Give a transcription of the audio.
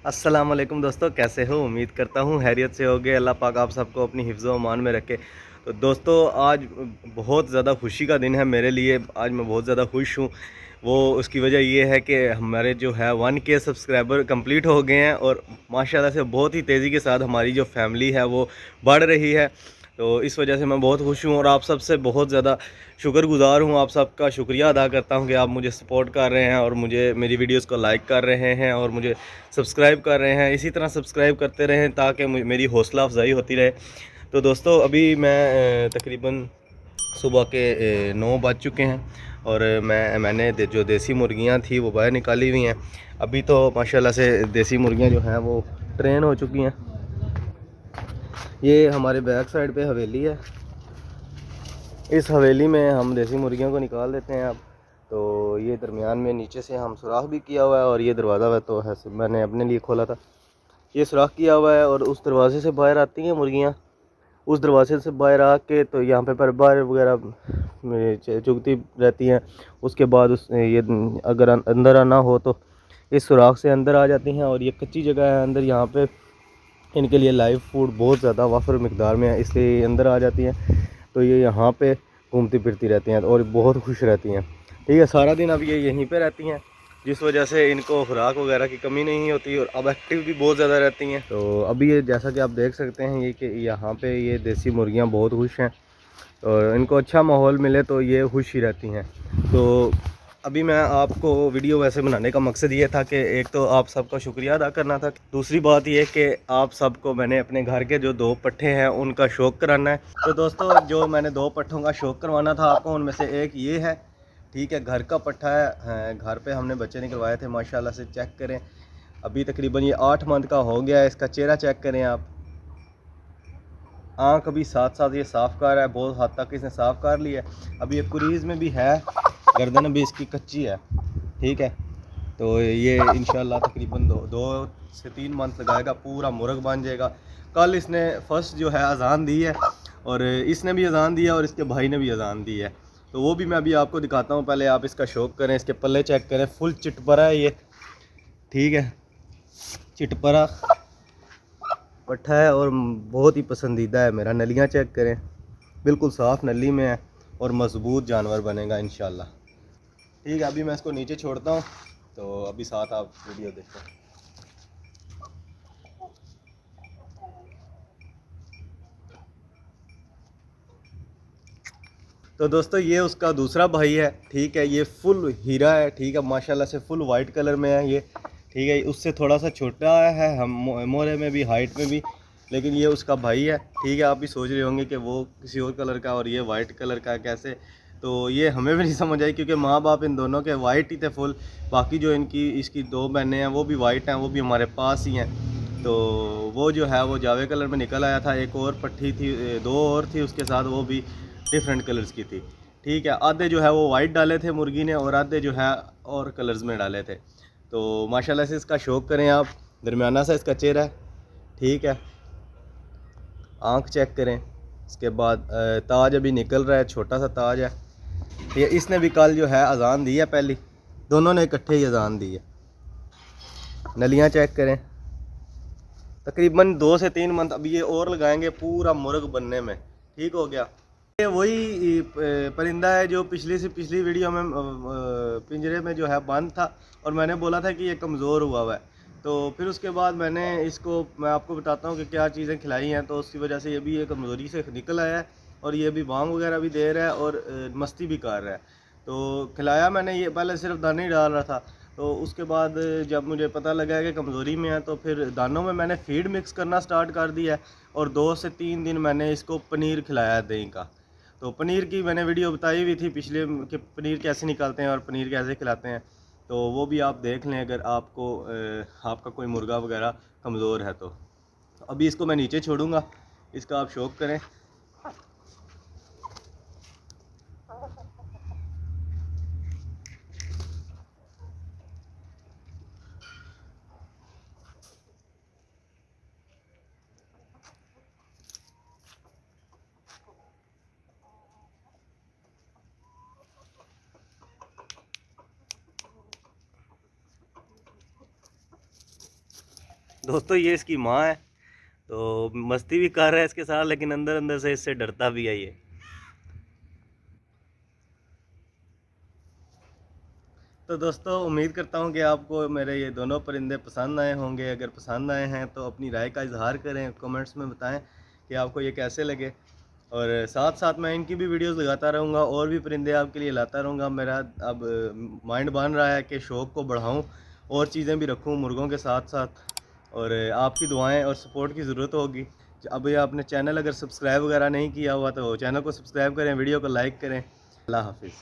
अस्सलाम वालेकुम दोस्तों, कैसे हो? उम्मीद करता हूँ खैरियत से होगे। अल्लाह पाक आप सबको अपनी हिफ्ज़ व अमान में रखे। तो दोस्तों, आज बहुत ज़्यादा खुशी का दिन है मेरे लिए। आज मैं बहुत ज़्यादा खुश हूँ। वो उसकी वजह ये है कि हमारे जो है 1K सब्सक्राइबर कंप्लीट हो गए हैं और माशाल्लाह से बहुत ही तेज़ी के साथ हमारी जो फैमिली है वो बढ़ रही है। तो इस वजह से मैं बहुत खुश हूँ और आप सबसे बहुत ज़्यादा शुक्रगुज़ार हूँ। आप सबका शुक्रिया अदा करता हूँ कि आप मुझे सपोर्ट कर रहे हैं और मुझे मेरी वीडियोज़ को लाइक कर रहे हैं और मुझे सब्सक्राइब कर रहे हैं। इसी तरह सब्सक्राइब करते रहें ताकि मेरी हौसला अफजाई होती रहे। तो दोस्तों, अभी मैं तकरीबन सुबह के 9 बज चुके हैं और मैंने जो देसी मुर्गियां थी वो बाहर निकाली हुई हैं। अभी तो माशाल्लाह से देसी मुर्गियां जो हैं वो ट्रेन हो चुकी हैं। ये हमारे बैक साइड पे हवेली है। इस हवेली में हम देसी मुर्गियों को निकाल देते हैं अब। तो ये दरमियान में नीचे से हम सुराख भी किया हुआ है और ये दरवाज़ा है तो है मैंने अपने लिए खोला था। ये सुराख किया हुआ है और उस दरवाजे से बाहर आती हैं मुर्गियाँ। उस दरवाजे से बाहर आके तो यहाँ पे पर बाहर वगैरह चुगती रहती हैं। उसके बाद उस ये अगर अंदर आना हो तो इस सुराख से अंदर आ जाती हैं और ये कच्ची जगह है अंदर। यहाँ पे इनके लिए लाइव फूड बहुत ज़्यादा वाफर मिकदार में है, इसलिए ये अंदर आ जाती हैं। तो ये यहाँ पे घूमती फिरती रहती हैं और बहुत खुश रहती हैं। ठीक है, सारा दिन अब ये यहीं पे रहती हैं, जिस वजह से इनको खुराक वगैरह की कमी नहीं होती और अब एक्टिव भी बहुत ज़्यादा रहती हैं। तो अभी ये जैसा कि आप देख सकते हैं ये कि यहाँ पे ये देसी मुर्गियाँ बहुत खुश हैं और इनको अच्छा माहौल मिले तो ये खुश ही रहती हैं। तो अभी मैं आपको वीडियो वैसे बनाने का मकसद ये था कि एक तो आप सबका शुक्रिया अदा करना था, दूसरी बात ये कि आप सबको मैंने अपने घर के जो 2 पट्ठे हैं उनका शौक़ कराना है। तो दोस्तों, जो मैंने 2 पट्ठों का शौक़ करवाना था आपको, उनमें से एक ये है। ठीक है, घर का पट्ठा है, घर पे हमने बच्चे निकलवाए थे माशाल्लाह से। चेक करें, अभी तकरीबन ये 8 मंथ का हो गया है। इसका चेहरा चेक करें आप, आँख अभी साथ साथ ये साफ़ कर रहा है, बहुत हद तक इसने साफ़ कर लिया है। अभी ये कुरीज़ में भी है, गर्दन अभी इसकी कच्ची है। ठीक है, तो ये इंशाल्लाह तकरीबन दो से 3 मंथ लगाएगा, पूरा मुर्ग बन जाएगा। कल इसने फर्स्ट जो है अजान दी है और इसने भी अजान दिया और इसके भाई ने भी अजान दी है। तो वो भी मैं अभी आपको दिखाता हूँ। पहले आप इसका शौक़ करें, इसके पल्ले चेक करें, फुल चिटपरा है ये। ठीक है, चिटपरा पट्ठा है और बहुत ही पसंदीदा है मेरा। नलियाँ चेक करें, बिल्कुल साफ़ नली में है और मज़बूत जानवर बनेगा इंशाल्लाह। ठीक है, अभी मैं इसको नीचे छोड़ता हूँ, तो अभी साथ आप वीडियो देखो। तो दोस्तों, ये उसका दूसरा भाई है। ठीक है, ये फुल हीरा है। ठीक है, माशाल्लाह से फुल वाइट कलर में है ये। ठीक है, उससे थोड़ा सा छोटा है, हम मोरे में भी, हाइट में भी, लेकिन ये उसका भाई है। ठीक है, आप भी सोच रहे होंगे कि वो किसी और कलर का और ये वाइट कलर का कैसे। तो ये हमें भी नहीं समझ आई, क्योंकि माँ बाप इन दोनों के वाइट ही थे फुल। बाकी जो इसकी 2 बहनें हैं वो भी वाइट हैं, वो भी हमारे पास ही हैं। तो वो जो है वो जावे कलर में निकल आया था। एक और पट्टी थी, 2 और थी उसके साथ, वो भी डिफरेंट कलर्स की थी। ठीक है, आधे जो है वो वाइट डाले थे मुर्गी ने और आधे जो है और कलर्स में डाले थे। तो माशाल्लाह से इसका शौक़ करें आप। दरमियाना सा इसका चेहरा है। ठीक है, आँख चेक करें। इसके बाद ताज अभी निकल रहा है, छोटा सा ताज है। ये इसने भी कल जो है अजान दी है पहली, दोनों ने इकट्ठे ही अजान दी है। नलियाँ चेक करें, तकरीबन 2 से 3 मंथ अभी ये और लगाएंगे पूरा मुर्ग बनने में। ठीक हो गया। ये वही परिंदा है जो पिछली से पिछली वीडियो में पिंजरे में जो है बंद था और मैंने बोला था कि ये कमज़ोर हुआ हुआ है। तो फिर उसके बाद मैं आपको बताता हूँ कि क्या चीज़ें खिलाई हैं। तो उसकी वजह से ये भी ये कमज़ोरी से निकल आया है और ये भी बांग वगैरह भी दे रहा है और मस्ती भी कर रहा है। तो खिलाया मैंने, ये पहले सिर्फ दाने ही डाल रहा था। तो उसके बाद जब मुझे पता लगा कि कमज़ोरी में है तो फिर दानों में मैंने फीड मिक्स करना स्टार्ट कर दिया है और 2 से 3 दिन मैंने इसको पनीर खिलाया है, दही का। तो पनीर की मैंने वीडियो बताई हुई थी पिछले कि पनीर कैसे निकालते हैं और पनीर कैसे खिलाते हैं। तो वो भी आप देख लें अगर आपका कोई मुर्गा वगैरह कमज़ोर है तो। अभी इसको मैं नीचे छोड़ूंगा, इसका आप शौक़ करें। दोस्तों ये इसकी माँ है, तो मस्ती भी कर रहा है इसके साथ, लेकिन अंदर अंदर से इससे डरता भी है ये। तो दोस्तों उम्मीद करता हूँ कि आपको मेरे ये दोनों परिंदे पसंद आए होंगे। अगर पसंद आए हैं तो अपनी राय का इजहार करें, कमेंट्स में बताएं कि आपको ये कैसे लगे। और साथ साथ मैं इनकी भी वीडियोस लगाता रहूँगा और भी परिंदे आपके लिए लाता रहूँगा। मेरा अब माइंड बन रहा है कि शौक़ को बढ़ाऊँ और चीज़ें भी रखूँ मुर्गों के साथ साथ। और आपकी दुआएं और सपोर्ट की ज़रूरत होगी। अभी आपने चैनल अगर सब्सक्राइब वगैरह नहीं किया हुआ तो चैनल को सब्सक्राइब करें, वीडियो को लाइक करें। अल्लाह हाफिज़।